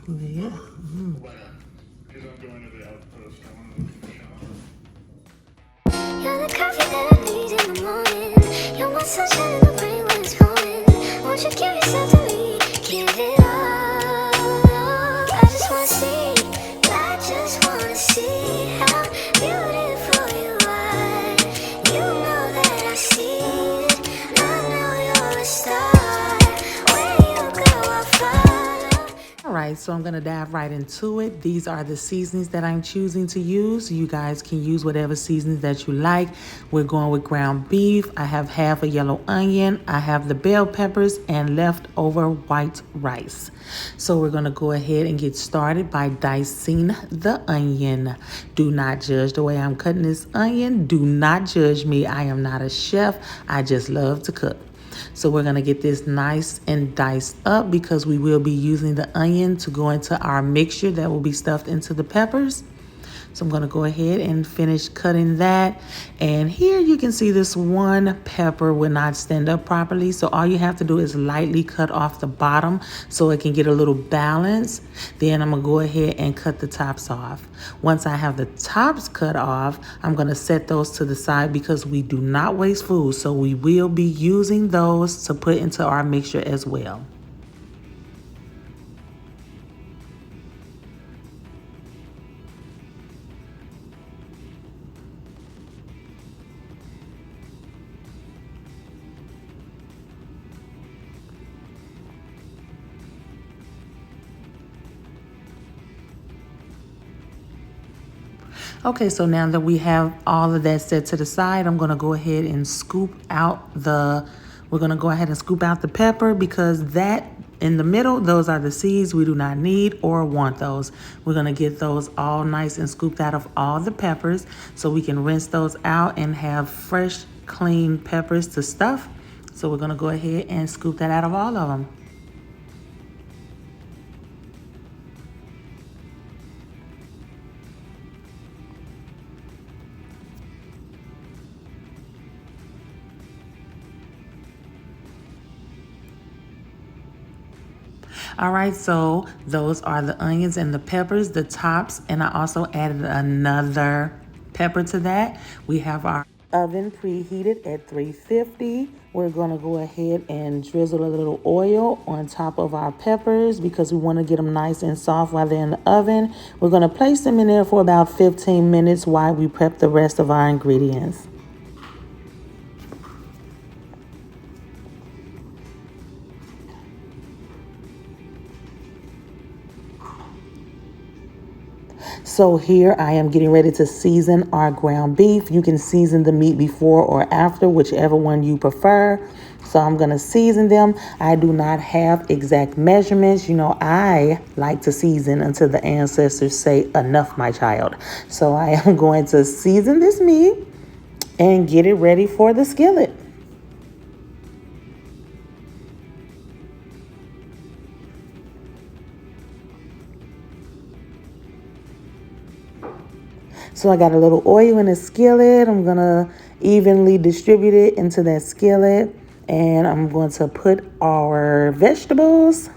Yeah. You're the coffee that I need in the morning. You're my sunshine in the rain when it's pouring. Won't you give yourself to me? Give it up. I just wanna see. I just wanna see how beautiful you are. You know that I see it. I know you're a star. Where you go, I'll follow. All right, so I'm gonna dive right into it. These are the seasonings that I'm choosing to use. You guys can use whatever seasonings that you like. We're going with ground beef. I have half a yellow onion. I have the bell peppers and leftover white rice. So we're gonna go ahead and get started by dicing the onion. Do not judge the way I'm cutting this onion. Do not judge me. I am not a chef. I just love to cook. So we're going to get this nice and diced up because we will be using the onion to go into our mixture that will be stuffed into the peppers. So I'm going to go ahead and finish cutting that. And here you can see this one pepper will not stand up properly. So all you have to do is lightly cut off the bottom so it can get a little balance. Then I'm going to go ahead and cut the tops off. Once I have the tops cut off, I'm going to set those to the side because we do not waste food. So we will be using those to put into our mixture as well. Okay, so now that we have all of that set to the side, I'm going to go ahead and we're going to go ahead and scoop out the pepper because that in the middle, those are the seeds we do not need or want those. We're going to get those all nice and scooped out of all the peppers so we can rinse those out and have fresh, clean peppers to stuff. So we're going to go ahead and scoop that out of all of them. All right, so those are the onions and the peppers, the tops, and I also added another pepper to that. We have our oven preheated at 350. We're gonna go ahead and drizzle a little oil on top of our peppers because we wanna get them nice and soft while they're in the oven. We're gonna place them in there for about 15 minutes while we prep the rest of our ingredients. So here I am getting ready to season our ground beef. You can season the meat before or after, whichever one you prefer. So I'm going to season them. I do not have exact measurements. You know, I like to season until the ancestors say, enough, my child. So I am going to season this meat and get it ready for the skillet. So I got a little oil in a skillet. I'm going to evenly distribute it into that skillet. And I'm going to put our vegetables,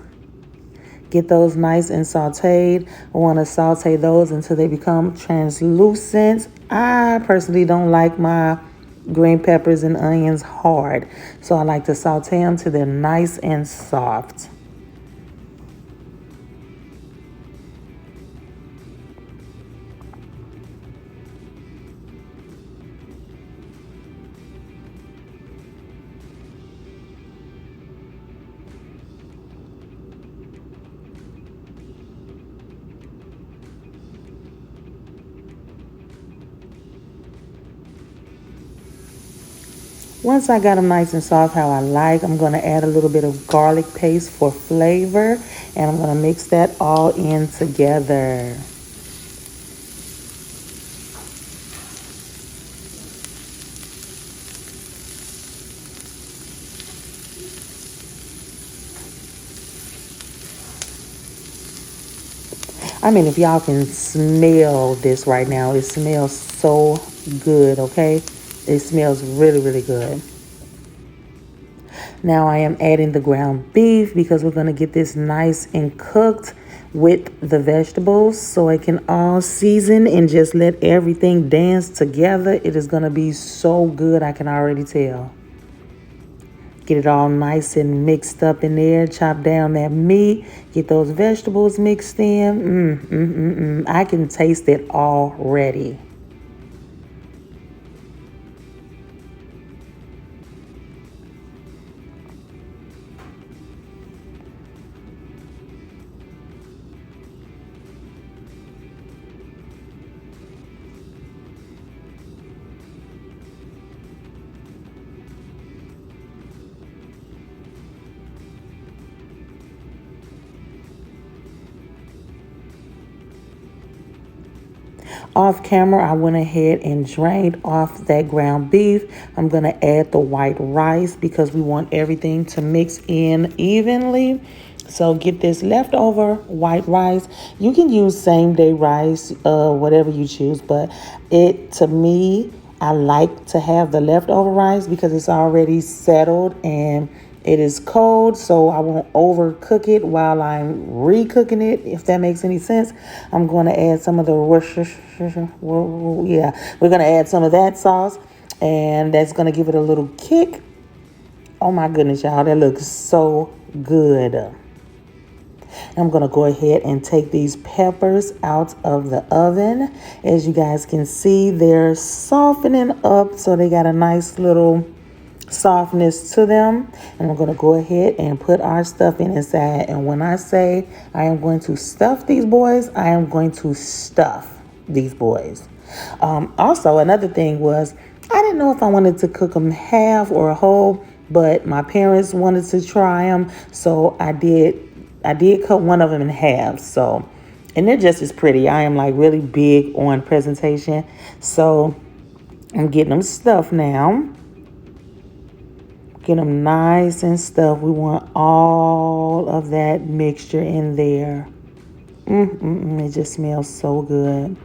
get those nice and sauteed. I want to saute those until they become translucent. I personally don't like my green peppers and onions hard. So I like to saute them till they're nice and soft. Once I got them nice and soft how I like, I'm going to add a little bit of garlic paste for flavor, and I'm going to mix that all in together. I mean, if y'all can smell this right now, it smells so good, okay? It smells really, really good. Now I am adding the ground beef because we're going to get this nice and cooked with the vegetables so it can all season and just let everything dance together. It is going to be so good, I can already tell. Get it all nice and mixed up in there. Chop down that meat. Get those vegetables mixed in. I can taste it already. Off camera, I went ahead and drained off that ground beef. I'm going to add the white rice because we want everything to mix in evenly. So get this leftover white rice. You can use same day rice, whatever you choose. But to me, I like to have the leftover rice because it's already settled and it is cold, so I won't overcook it while I'm recooking it, if that makes any sense. I'm going to add some of the we're going to add some of that sauce, and that's going to give it a little kick. Oh my goodness, y'all, that looks so good. I'm going to go ahead and take these peppers out of the oven. As you guys can see, they're softening up, so they got a nice little softness to them. And I'm going to go ahead and put our stuffing inside. And when I say I am going to stuff these boys, I am going to stuff these boys. Also, another thing was I didn't know if I wanted to cook them half or whole, but my parents wanted to try them, so I did cut one of them in half. So, and they're just as pretty. I am like really big on presentation, so I'm getting them stuffed now. Get them nice and stuffed. We want all of that mixture in there. It just smells so good.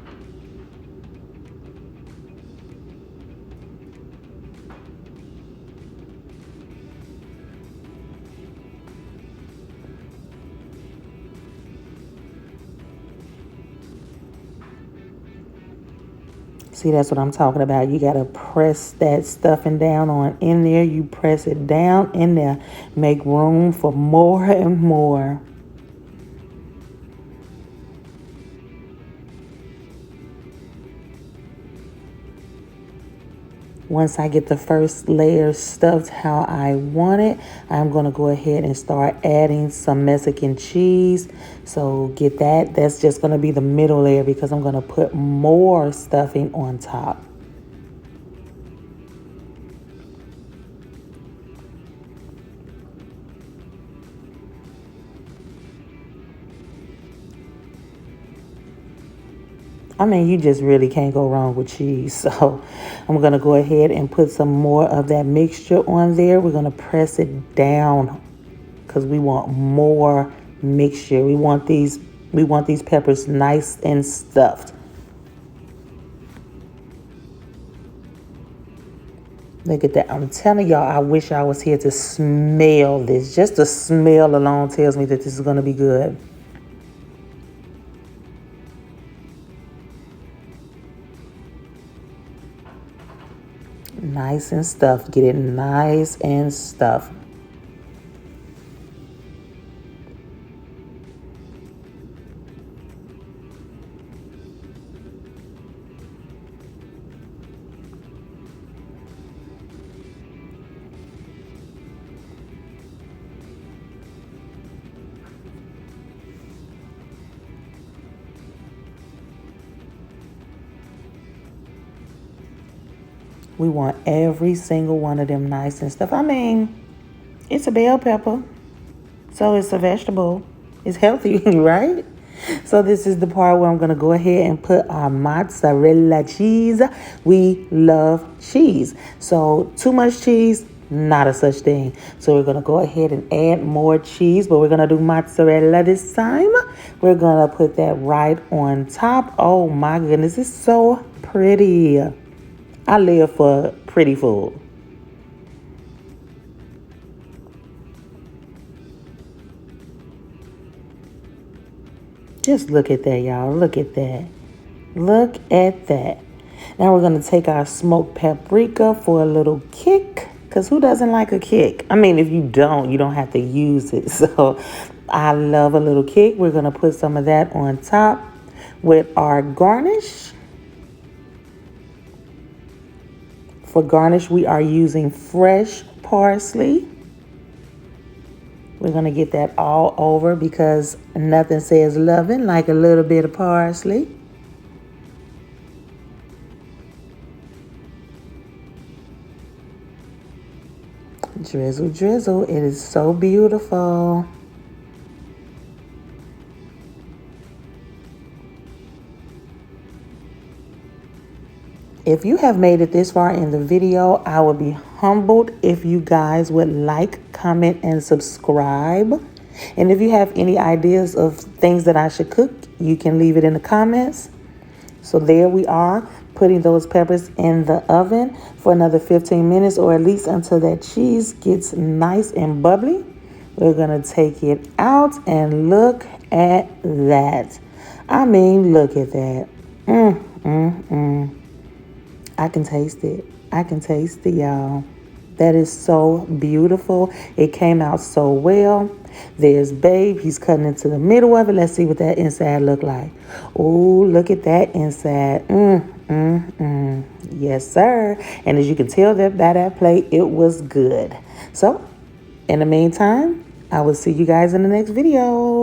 See, that's what I'm talking about. You got to press that stuffing down on in there. You press it down in there. Make room for more and more. Once I get the first layer stuffed how I want it, I'm going to go ahead and start adding some Mexican cheese. So get that. That's just going to be the middle layer because I'm going to put more stuffing on top. I mean, you just really can't go wrong with cheese. So I'm going to go ahead and put some more of that mixture on there. We're going to press it down because we want more mixture. We want these peppers nice and stuffed. Look at that. I'm telling y'all, I wish I was here to smell this. Just the smell alone tells me that this is going to be good. Nice and stuffed. Get it nice and stuffed. We want every single one of them nice and stuff. I mean, it's a bell pepper, so it's a vegetable. It's healthy, right? So this is the part where I'm going to go ahead and put our mozzarella cheese. We love cheese. So too much cheese, not a such thing. So we're going to go ahead and add more cheese, but we're going to do mozzarella this time. We're going to put that right on top. Oh my goodness, it's so pretty. I live for pretty food. Just look at that, y'all. Look at that. Look at that. Now we're going to take our smoked paprika for a little kick. Because who doesn't like a kick? I mean, if you don't have to use it. So I love a little kick. We're going to put some of that on top with our garnish. For garnish, we are using fresh parsley. We're going to get that all over because nothing says loving like a little bit of parsley. Drizzle, drizzle. It is so beautiful. If you have made it this far in the video, I would be humbled if you guys would like, comment, and subscribe. And if you have any ideas of things that I should cook, you can leave it in the comments. So there we are, putting those peppers in the oven for another 15 minutes, or at least until that cheese gets nice and bubbly. We're gonna take it out and look at that. I mean, look at that. I can taste it. I can taste it, y'all. That is so beautiful. It came out so well. There's Babe. He's cutting into the middle of it. Let's see what that inside look like. Oh, look at that inside. Yes, sir. And as you can tell that by that plate, it was good. So, in the meantime, I will see you guys in the next video.